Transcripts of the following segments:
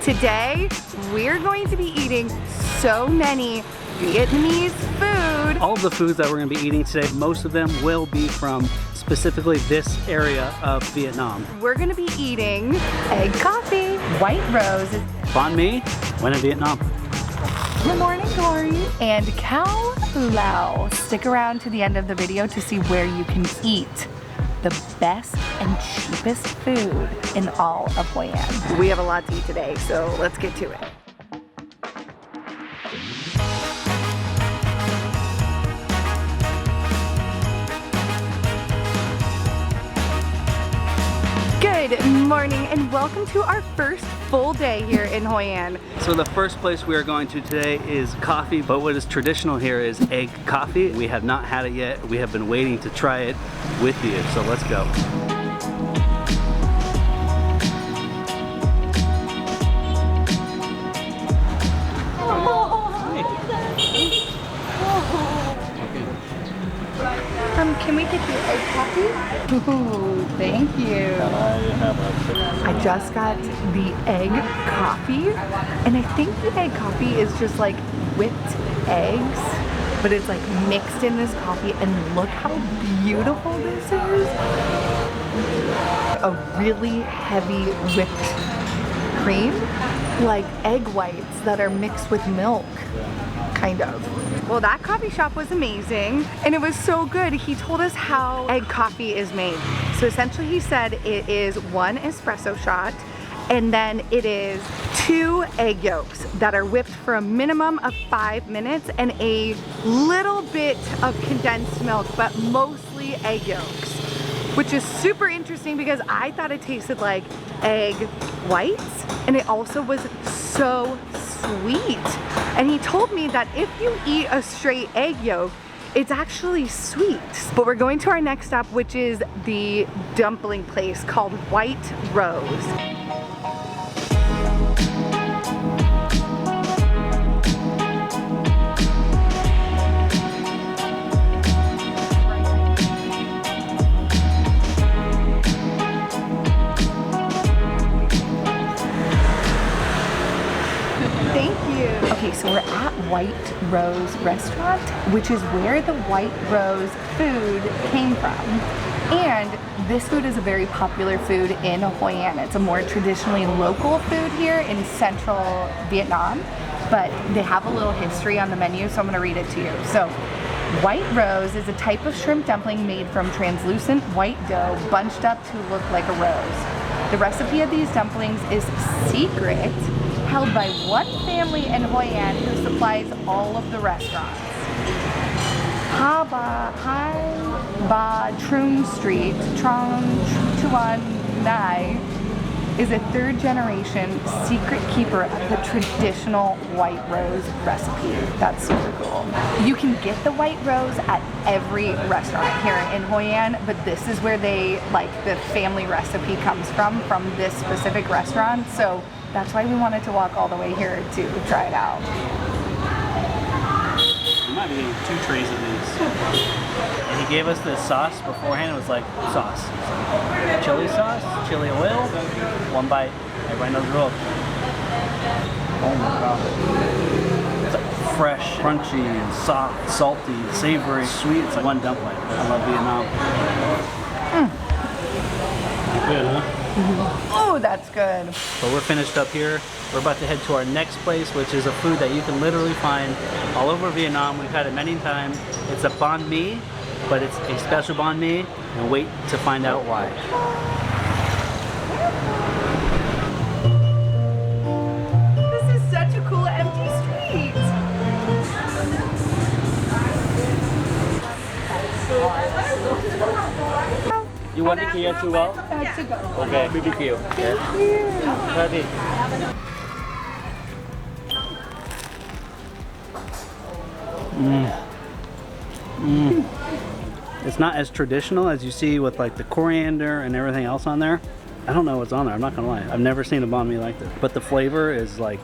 Today, we're going to be eating so many Vietnamese food. All of the foods that we're going to be eating today, most of them will be from specifically this area of Vietnam. We're going to be eating egg coffee, white rose, Banh Mi, when in Vietnam. Good morning, Glory, and Cao Lau. Stick around to the end of the video to see where you can eat the best and cheapest food in all of Hoi An. We have a lot to eat today, so let's get to it. Good morning and welcome to our first full day here in Hoi An. So the first place we are going to today is coffee, but what is traditional here is egg coffee. We have not had it yet. We have been waiting to try it with you, so let's go. Can we get the egg coffee? Ooh, thank you. I just got the egg coffee, and I think the egg coffee is just like whipped eggs, but it's like mixed in this coffee, and look how beautiful this is. A really heavy whipped cream, like egg whites that are mixed with milk, kind of. Well, that coffee shop was amazing and it was so good. He told us how egg coffee is made. So essentially he said it is 1 espresso shot and then it is 2 egg yolks that are whipped for a minimum of 5 minutes and a little bit of condensed milk, but mostly egg yolks, which is super interesting because I thought it tasted like egg whites and it also was so sweet. And he told me that if you eat a straight egg yolk, it's actually sweet. But we're going to our next stop, which is the dumpling place called White Rose. Okay, so we're at White Rose Restaurant, which is where the White Rose food came from. And this food is a very popular food in Hoi An. It's a more traditionally local food here in central Vietnam, but they have a little history on the menu, so I'm gonna read it to you. So, White Rose is a type of shrimp dumpling made from translucent white dough bunched up to look like a rose. The recipe of these dumplings is secret, held by one family in Hoi An who supplies all of the restaurants. Hai Ba Trung Street, Trong Tuan Nai, is a 3rd generation secret keeper of the traditional White Rose recipe. That's super cool. You can get the White Rose at every restaurant here in Hoi An, but this is where the family recipe comes from this specific restaurant. So that's why we wanted to walk all the way here to try it out. You might be getting 2 trays of these. And he gave us this sauce beforehand. It was like sauce. Chili sauce, chili oil, 1 bite. Everybody knows the rules. Oh my god. It's like fresh, crunchy, and soft, salty, savory, sweet. It's like one dumpling. I love Vietnam. Good, huh? Oh, that's good. So we're finished up here. We're about to head to our next place, which is a food that you can literally find all over Vietnam. We've had it many times. It's a banh mi, but it's a special banh mi, and wait to find out why. This is such a cool empty street. You want it here too, well? To go. Okay, BBQ. Ready. It's not as traditional as you see with like the coriander and everything else on there. I don't know what's on there, I'm not gonna lie. I've never seen a banh mi like this. But the flavor is like,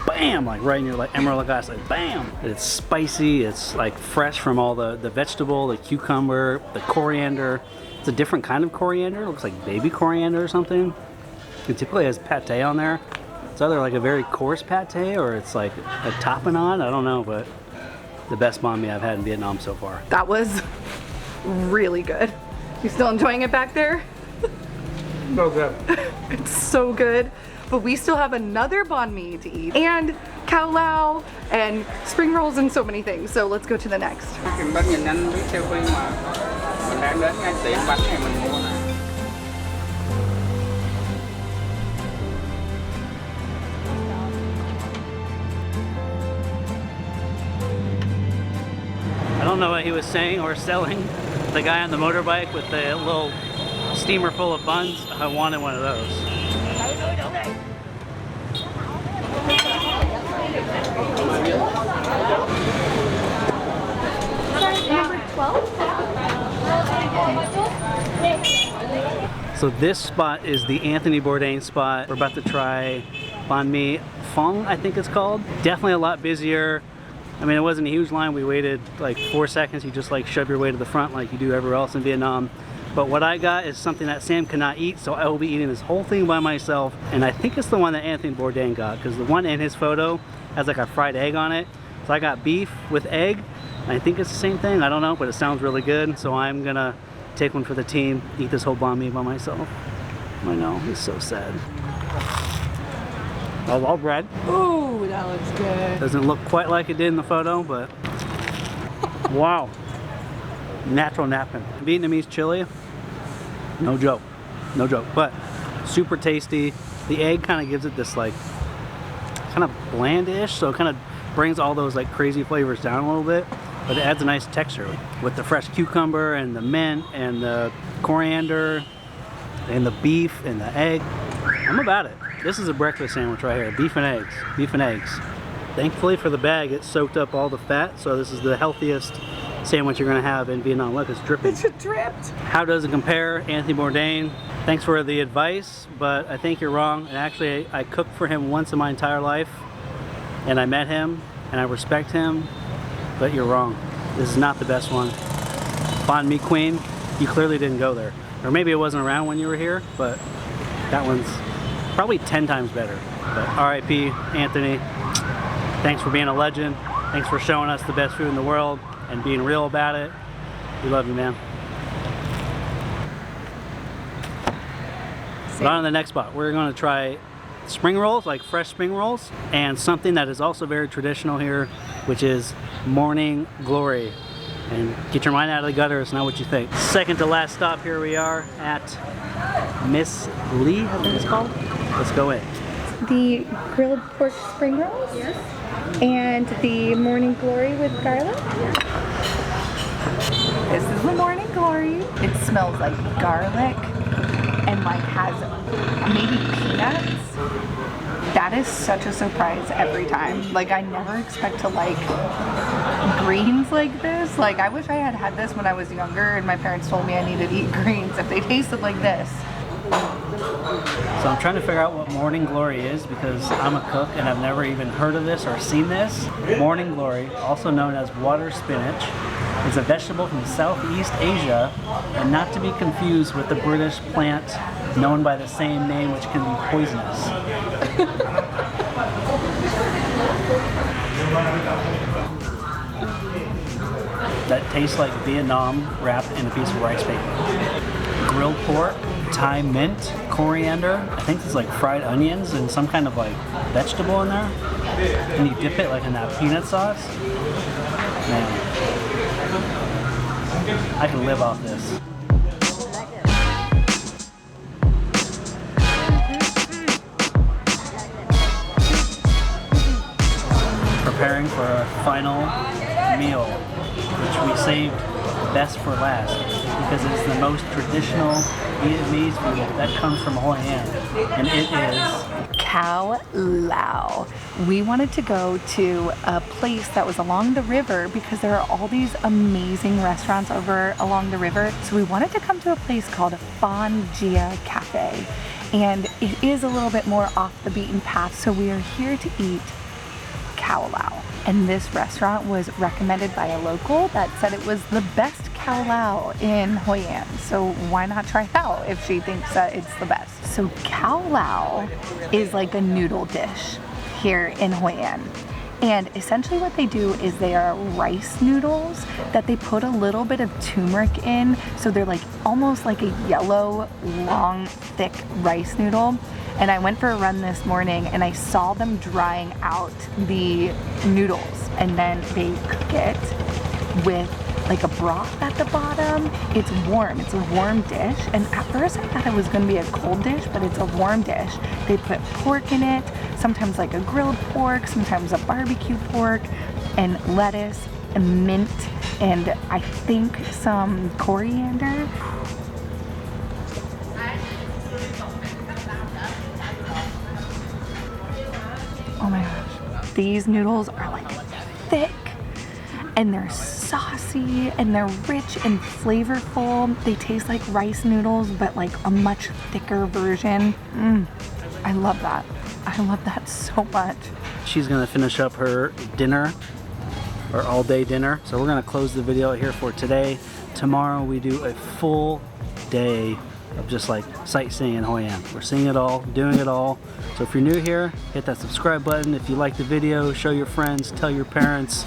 bam, like right in your like emerald glass, like bam. It's spicy, it's like fresh from all the vegetable, the cucumber, the coriander. It's a different kind of coriander. It looks like baby coriander or something. It typically has pate on there. It's either like a very coarse pate or it's like a tapenade. I don't know, but the best banh mi I've had in Vietnam so far. That was really good. You still enjoying it back there? So good. It's so good. But we still have another banh mi to eat, and Cao Lau, and spring rolls, and so many things. So let's go to the next. I don't know what he was saying or selling. The guy on the motorbike with the little steamer full of buns. I wanted one of those. Number 12? So this spot is the Anthony Bourdain spot. We're about to try banh mi Phuong, I think it's called. Definitely a lot busier. I mean, it wasn't a huge line. We waited like 4 seconds. You just like shove your way to the front like you do everywhere else in Vietnam. But what I got is something that Sam cannot eat, so I will be eating this whole thing by myself. And I think it's the one that Anthony Bourdain got, because the one in his photo has like a fried egg on it. So I got beef with egg. I think it's the same thing, I don't know, but it sounds really good. So I'm gonna take one for the team, eat this whole banh mi by myself. I know, it's so sad. All bread. Ooh, that looks good. Doesn't look quite like it did in the photo, but wow. Natural napkin. Vietnamese chili, no joke, no joke, but super tasty. The egg kind of gives it this like kind of blandish, so it kind of brings all those like crazy flavors down a little bit, but it adds a nice texture with the fresh cucumber and the mint and the coriander and the beef and the egg. I'm about it. This is a breakfast sandwich right here. Beef and eggs. Beef and eggs. Thankfully for the bag, it soaked up all the fat, so this is the healthiest sandwich you're gonna have in Vietnam. Look, it's dripping. It's dripped. How does it compare? Anthony Bourdain, thanks for the advice, but I think you're wrong. And actually, I cooked for him once in my entire life, and I met him, and I respect him, but you're wrong. This is not the best one. Banh Mi Queen, you clearly didn't go there. Or maybe it wasn't around when you were here, but that one's probably 10 times better. But RIP, Anthony, thanks for being a legend. Thanks for showing us the best food in the world and being real about it. We love you, man. But on to the next spot, we're going to try spring rolls, like fresh spring rolls, and something that is also very traditional here, which is morning glory. And get your mind out of the gutter, it's not what you think. Second to last stop, here we are at Miss Lee, I think it's called. Let's go in. The grilled pork spring rolls? Yes. And the morning glory with garlic? This is the morning glory. It smells like garlic and like has maybe peanuts. That is such a surprise every time. Like, I never expect to like greens like this. Like, I wish I had had this when I was younger and my parents told me I needed to eat greens if they tasted like this. So I'm trying to figure out what morning glory is because I'm a cook and I've never even heard of this or seen this. Morning glory, also known as water spinach, is a vegetable from Southeast Asia and not to be confused with the British plant known by the same name, which can be poisonous. That tastes like Vietnam wrapped in a piece of rice paper. Grilled pork, Thai mint, coriander, I think it's like fried onions and some kind of like vegetable in there. And you dip it like in that peanut sauce. Man, I can live off this. Preparing for our final meal, which we saved best for last because it's the most traditional Vietnamese food that comes from Hoi An, and it is Cao Lau. We wanted to go to a place that was along the river because there are all these amazing restaurants over along the river. So we wanted to come to a place called Phan Gia Cafe, and it is a little bit more off the beaten path. So we are here to eat Cao Lau. And this restaurant was recommended by a local that said it was the best Cao Lau in Hoi An. So why not try it out if she thinks that it's the best? So Cao Lau is like a noodle dish here in Hoi An. And essentially what they do is they are rice noodles that they put a little bit of turmeric in. So they're like almost like a yellow, long, thick rice noodle. And I went for a run this morning and I saw them drying out the noodles, and then they cook it with like a broth at the bottom. It's warm, it's a warm dish. And at first I thought it was gonna be a cold dish, but it's a warm dish. They put pork in it, sometimes like a grilled pork, sometimes a barbecue pork, and lettuce and mint, and I think some coriander. Oh my gosh, these noodles are like thick and they're saucy and they're rich and flavorful. They taste like rice noodles, but like a much thicker version. I love that. I love that so much. She's gonna finish up her dinner, or all day dinner. So we're gonna close the video here for today. Tomorrow we do a full day of just like sightseeing in Hoi An. We're seeing it all, doing it all. So if you're new here, hit that subscribe button. If you like the video, show your friends, tell your parents.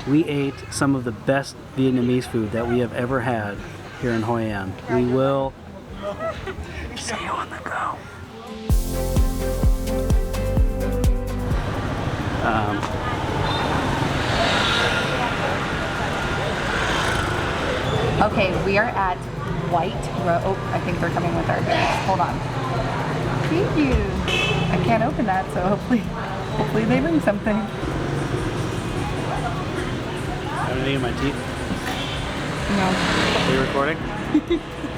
We ate some of the best Vietnamese food that we have ever had here in Hoi An. We will see you on the go. Okay, we are at White Rose. Oh, I think they're coming with our bags. Hold on. Thank you. I can't open that, so hopefully they bring something. Anything in my teeth? No. Are you recording?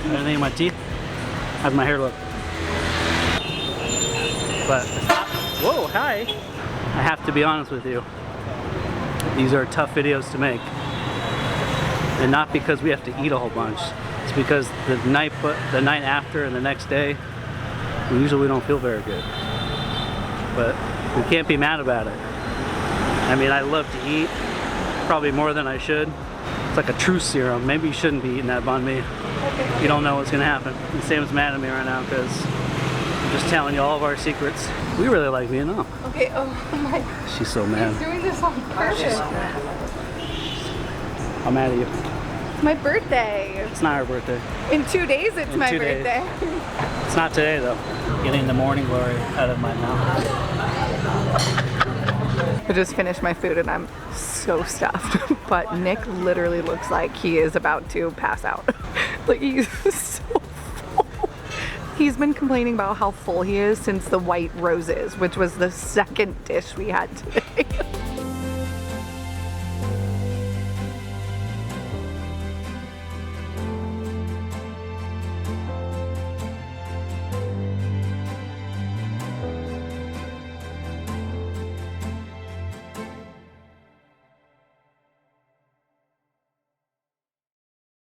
Anything in my teeth? How's my hair look? But whoa, hi! I have to be honest with you. These are tough videos to make. And not because we have to eat a whole bunch. It's because the night after and the next day, we usually don't feel very good. But we can't be mad about it. I mean, I love to eat, probably more than I should. It's like a truth serum. Maybe you shouldn't be eating that banh mi. You don't know what's gonna happen. And Sam's mad at me right now because I'm just telling you all of our secrets. We really like Vietnam. Okay, oh my gosh. She's so mad. He's doing this on purpose. She's so mad. I'm mad at you. It's my birthday. It's not her birthday. In 2 days, it's my birthday. It's not today though. Getting the morning glory out of my mouth. I just finished my food and I'm so stuffed. But Nick literally looks like he is about to pass out. Like he's so full. He's been complaining about how full he is since the white roses, which was the second dish we had today.